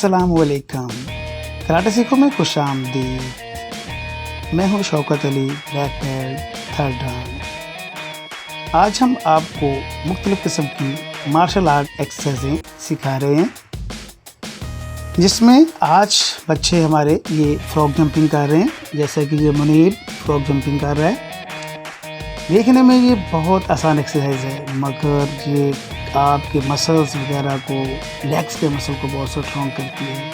अस्सलामुअलैकुम। कराटे सीखो में खुशामदीद। मैं हूँ Shaukat Ali, black belt, third dan. आज हम आपको मुख्तलिफ़ किस्म की मार्शल आर्ट एक्सरसाइजें सिखा रहे हैं, जिसमें आज बच्चे हमारे ये फ्रॉग जंपिंग कर रहे हैं। जैसे कि ये मुनीब फ्रॉग जंपिंग कर रहा है। देखने में ये बहुत आसान एक्सरसाइज है, मगर ये आपके मसल्स वगैरह को, लेग्स के मसल को बहुत स्ट्रॉन्ग करती है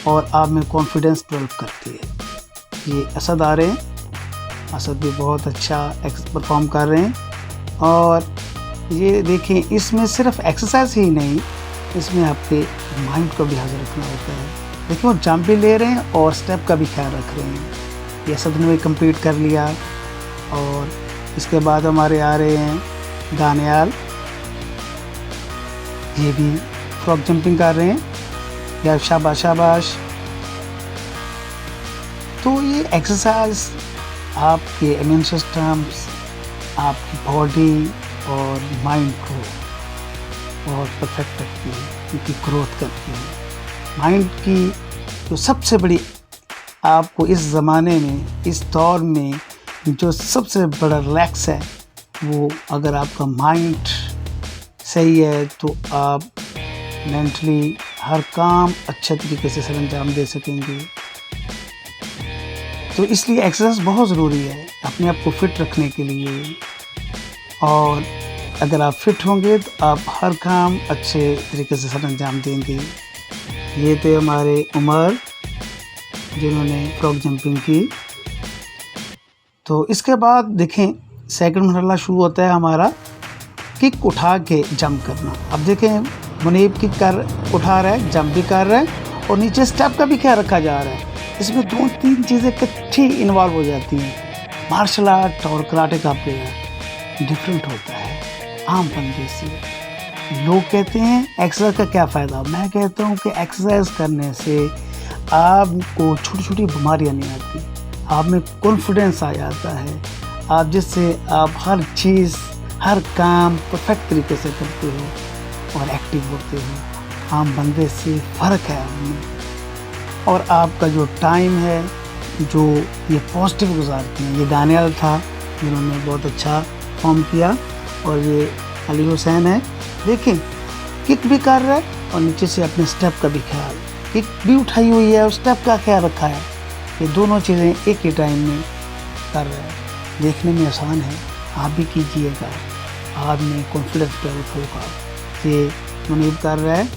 और आप में कॉन्फिडेंस डेवलप करती है। ये असद आ रहे हैं, असद भी बहुत अच्छा परफॉर्म कर रहे हैं। और ये देखें, इसमें सिर्फ एक्सरसाइज ही नहीं, इसमें आपके माइंड को भी हाजिर रखना होता है। देखिए, वो जंप भी ले रहे हैं और स्टेप का भी ख्याल रख रहे हैं। ये असद ने भी कंप्लीट कर लिया। और इसके बाद हमारे आ रहे हैं दानियाल, ये भी फ्रॉग जंपिंग कर रहे हैं। या शाबाश शाबाश। तो ये एक्सरसाइज आपके इम्यून सिस्टम्स, आपकी बॉडी और माइंड को बहुत परफेक्ट करती है, उनकी ग्रोथ करती है। माइंड की जो सबसे बड़ी, आपको इस ज़माने में, इस दौर में जो सबसे बड़ा रिलैक्स है, वो अगर आपका माइंड सही है तो आप मेंटली हर काम अच्छे तरीके से सरअंजाम दे सकेंगे। तो इसलिए एक्सरसाइज बहुत ज़रूरी है अपने आप को फिट रखने के लिए। और अगर आप फिट होंगे तो आप हर काम अच्छे तरीके से सरअंजाम देंगे। ये थे हमारे उमर, जिन्होंने फ्रॉग जंपिंग की। तो इसके बाद देखें, सेकंड मरहला शुरू होता है हमारा किक उठा के जंप करना। अब देखें, मुनीब किक उठा रहा है, जंप भी कर रहा है और नीचे स्टेप का भी ख्याल रखा जा रहा है। इसमें 2-3 चीज़ें इकट्ठी इन्वॉल्व हो जाती हैं। मार्शल आर्ट और कराटे का प्लेयर डिफरेंट होता है आम बंदे से। लोग कहते हैं एक्सरसाइज का क्या फ़ायदा। मैं कहता हूँ कि एक्सरसाइज करने से आपको छोटी छोटी बीमारियाँ नहीं आती, आप में कॉन्फिडेंस आ जाता है, आप जिससे आप हर चीज़, हर काम परफेक्ट तरीके से करते हो और एक्टिव होते हो। आम बंदे से फ़र्क है आप में। और आपका जो टाइम है, जो ये पॉजिटिव गुजारते हैं। ये दानियाल था, जिन्होंने बहुत अच्छा फॉर्म किया। और ये अली हुसैन है, देखें किक भी कर रहा है और नीचे से अपने स्टेप का भी ख्याल, किक भी उठाई हुई है और स्टेप का ख्याल रखा है। ये दोनों चीज़ें एक ही टाइम में कर रहा है। देखने में आसान है, आप भी कीजिएगा, आप में कॉन्फिडेंस डेवलप होगा। ये मुनीब कर रहा है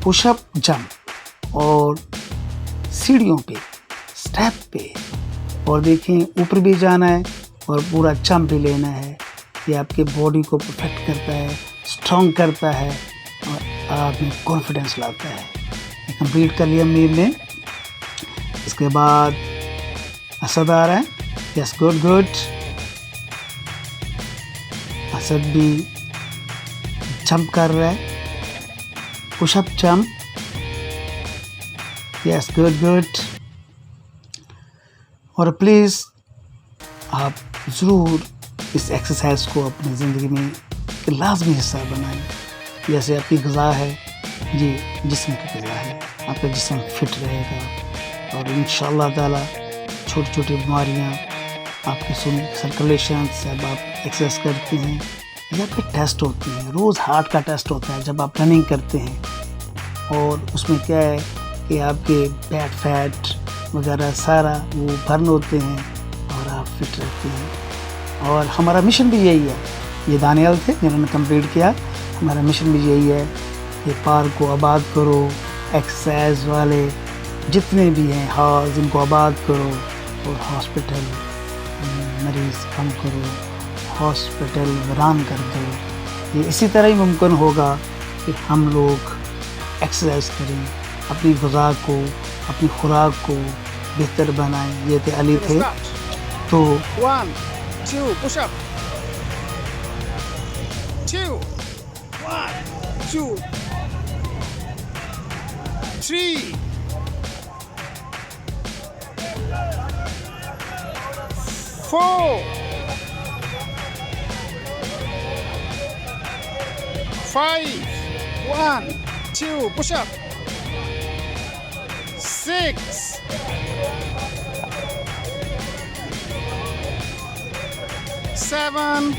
पुशअप जंप और सीढ़ियों पे, स्टेप पे। और देखें, ऊपर भी जाना है और पूरा जंप भी लेना है। ये आपके बॉडी को परफेक्ट करता है, स्ट्रॉन्ग करता है और आप में कॉन्फिडेंस लाता है। ये कंप्लीट कर लिया मुनीब ने। इसके बाद असद आ रहा है। Yes, good good. असद भी जंप कर रहा है, push up jump. Yes, good good. और प्लीज़ आप ज़रूर इस एक्सरसाइज को अपनी ज़िंदगी में एक लाजमी हिस्सा बनाएं। जैसे आपकी ग़िज़ा है, ये जिस्म की ग़िज़ा है, आपका जिस्म फिट रहेगा और इंशाअल्लाह ताला छोटी छोटी बीमारियाँ, आपके सर्कुलेशन, जब आप एक्सरसाइज करते हैं या फिर टेस्ट होते हैं, रोज़ हार्ट का टेस्ट होता है जब आप रनिंग करते हैं। और उसमें क्या है कि आपके बैड फैट वगैरह सारा वो बर्न होते हैं और आप फिट रहते हैं। और हमारा मिशन भी यही है। ये दानियाल थे, जिन्होंने कंप्लीट किया। हमारा मिशन भी यही है, ये पार्क को आबाद करो, एक्सरसाइज वाले जितने भी हैं हाउस, इनको आबाद करो और हॉस्पिटल मरीज़ कम करो, हॉस्पिटल वीरान कर दो। ये इसी तरह ही मुमकिन होगा कि हम लोग एक्सरसाइज करें, अपनी ग़िज़ा को, अपनी खुराक को बेहतर बनाएं। ये थे अली थे। तो 1 2 push up 2 1 2 3 4 5 1 2 push up 6, 7,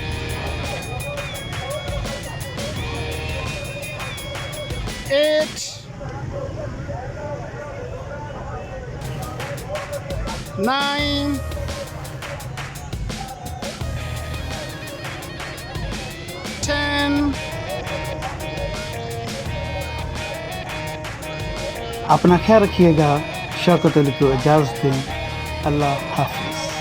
8, 9, 10. अपना ख्याल रखिएगा। शौकत अली को इजाज़त दें। अल्लाह हाफिज़।